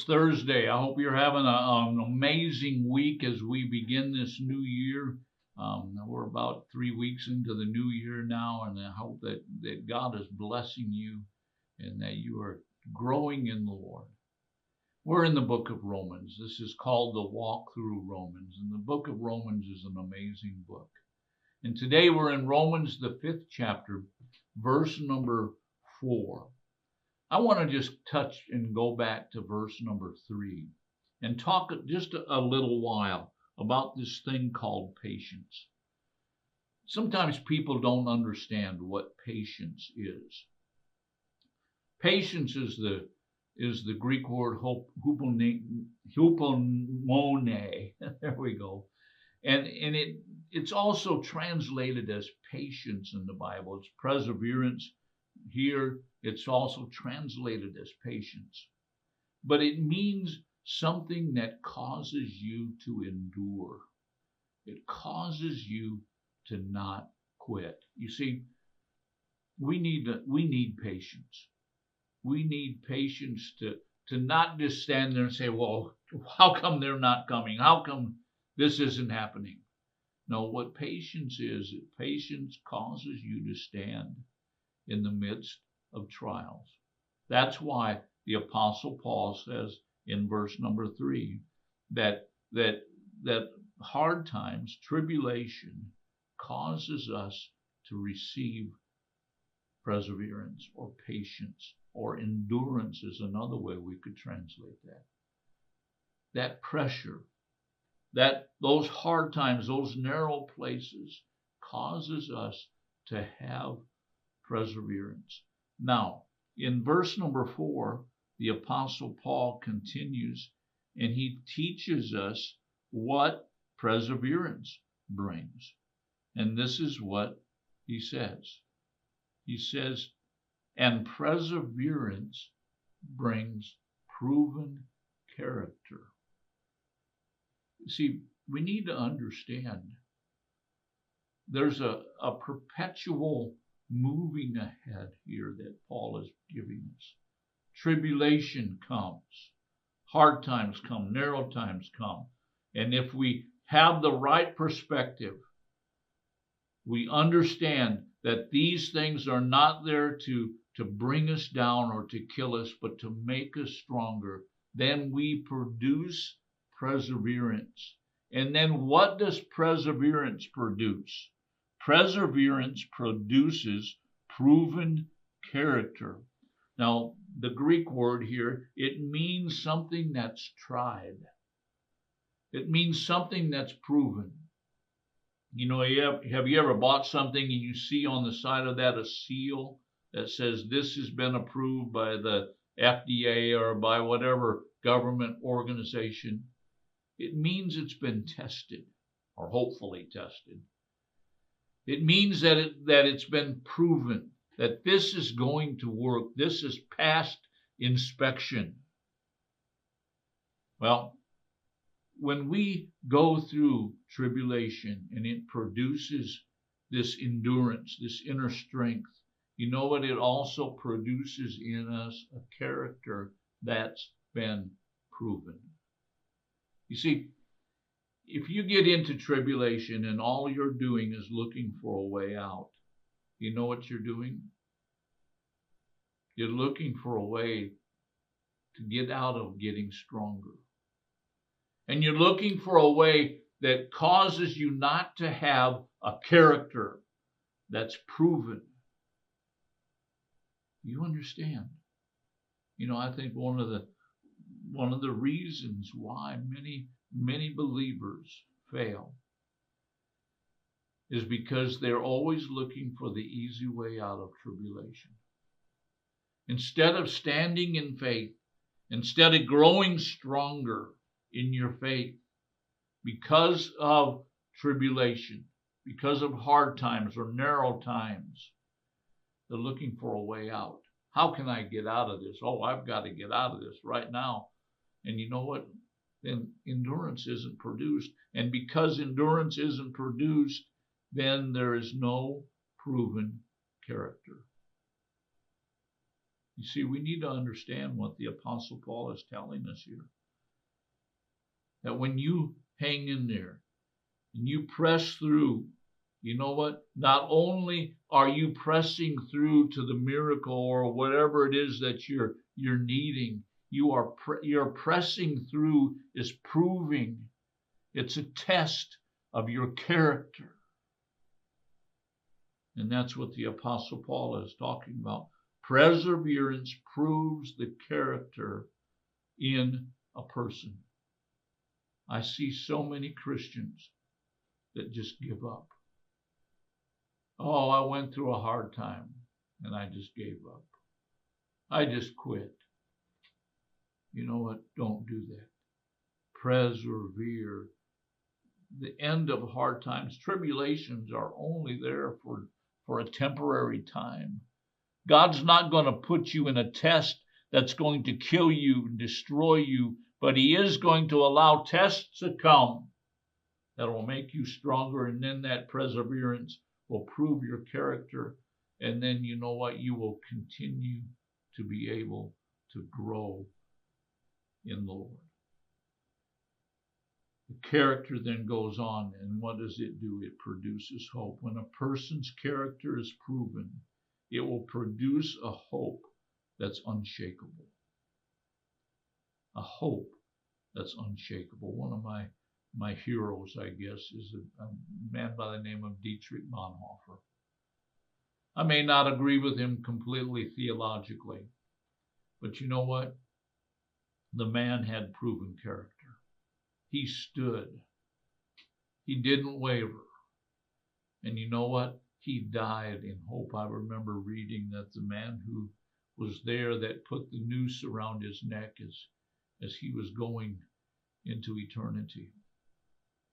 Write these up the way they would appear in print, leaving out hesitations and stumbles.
It's Thursday. I hope you're having an amazing week as we begin this new year. We're about 3 weeks into the new year now, and I hope that God is blessing you and that you are growing in the Lord. We're in the book of Romans. This is called the Walk Through Romans, and the book of Romans is an amazing book. And today we're in Romans, the 5th chapter, verse number 4. I want to just touch and go back to verse number 3 and talk just a little while about this thing called patience. Sometimes people don't understand what patience is. Patience is the Greek word hupomone. There we go. And it's also translated as patience in the Bible. It's perseverance. Here, it's also translated as patience. But it means something that causes you to endure. It causes you to not quit. You see, we need patience. We need patience to not just stand there and say, well, how come they're not coming? How come this isn't happening? No, what patience is, patience causes you to stand in the midst of trials. That's why the Apostle Paul says in verse number 3 that hard times, tribulation, causes us to receive perseverance or patience, or endurance is another way we could translate that. That pressure, those hard times, those narrow places, causes us to have perseverance. Now, in verse number 4, the Apostle Paul continues and he teaches us what perseverance brings. And this is what he says. He says, and perseverance brings proven character. You see, we need to understand there's a perpetual moving ahead here that Paul is giving us. Tribulation comes, hard times come, narrow times come. And if we have the right perspective, we understand that these things are not there to bring us down or to kill us, but to make us stronger. Then we produce perseverance. And then what does perseverance produce? Perseverance produces proven character. Now, the Greek word here, it means something that's tried. It means something that's proven. You know, have you ever bought something and you see on the side of that a seal that says this has been approved by the FDA or by whatever government organization? It means it's been tested, or hopefully tested. It means that it's been proven that this is going to work. This is past inspection. Well, when we go through tribulation and it produces this endurance, this inner strength, you know what? It also produces in us a character that's been proven. You see, if you get into tribulation and all you're doing is looking for a way out, you know what you're doing? You're looking for a way to get out of getting stronger. And you're looking for a way that causes you not to have a character that's proven. You understand? You know, I think one of the reasons why many believers fail is because they're always looking for the easy way out of tribulation. Instead of standing in faith, instead of growing stronger in your faith because of tribulation, because of hard times or narrow times, they're looking for a way out. How can I get out of this? Oh, I've got to get out of this right now. And you know what? Then endurance isn't produced. And because endurance isn't produced, then there is no proven character. You see, we need to understand what the Apostle Paul is telling us here. That when you hang in there and you press through, you know what? Not only are you pressing through to the miracle or whatever it is that you're needing, you're pressing through is proving. It's a test of your character. And that's what the Apostle Paul is talking about. Perseverance proves the character in a person. I see so many Christians that just give up. Oh, I went through a hard time and I just gave up. I just quit. You know what? Don't do that. Persevere. The end of hard times, tribulations are only there for a temporary time. God's not going to put you in a test that's going to kill you and destroy you, but He is going to allow tests to come that will make you stronger, and then that perseverance will prove your character, and then you know what? You will continue to be able to grow in the Lord. The character then goes on, and what does it do? It produces hope. When a person's character is proven, it will produce a hope that's unshakable. A hope that's unshakable. One of my heroes, I guess, is a man by the name of Dietrich Bonhoeffer. I may not agree with him completely theologically, but you know what? The man had proven character. He stood. He didn't waver. And you know what? He died in hope. I remember reading that the man who was there that put the noose around his neck as he was going into eternity.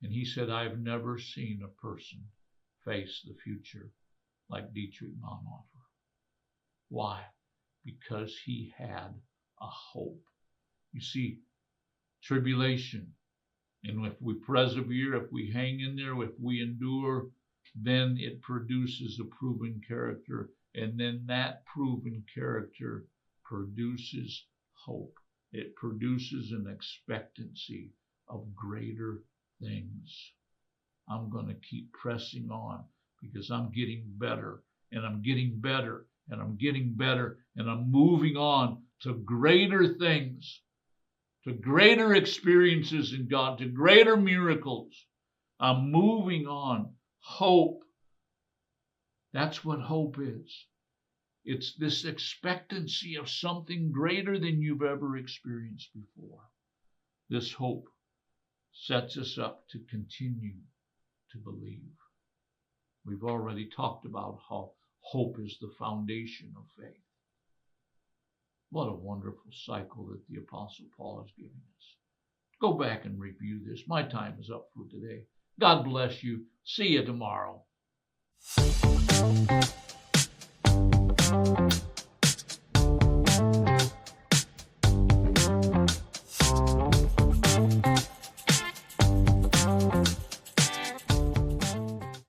And he said, I've never seen a person face the future like Dietrich Bonhoeffer. Why? Because he had a hope. You see, tribulation. And if we persevere, if we hang in there, if we endure, then it produces a proven character. And then that proven character produces hope. It produces an expectancy of greater things. I'm going to keep pressing on because I'm getting better, and I'm getting better, and I'm getting better, and I'm moving on to greater things, to greater experiences in God, to greater miracles. I'm moving on. Hope. That's what hope is. It's this expectancy of something greater than you've ever experienced before. This hope sets us up to continue to believe. We've already talked about how hope is the foundation of faith. What a wonderful cycle that the Apostle Paul is giving us. Go back and review this. My time is up for today. God bless you. See you tomorrow.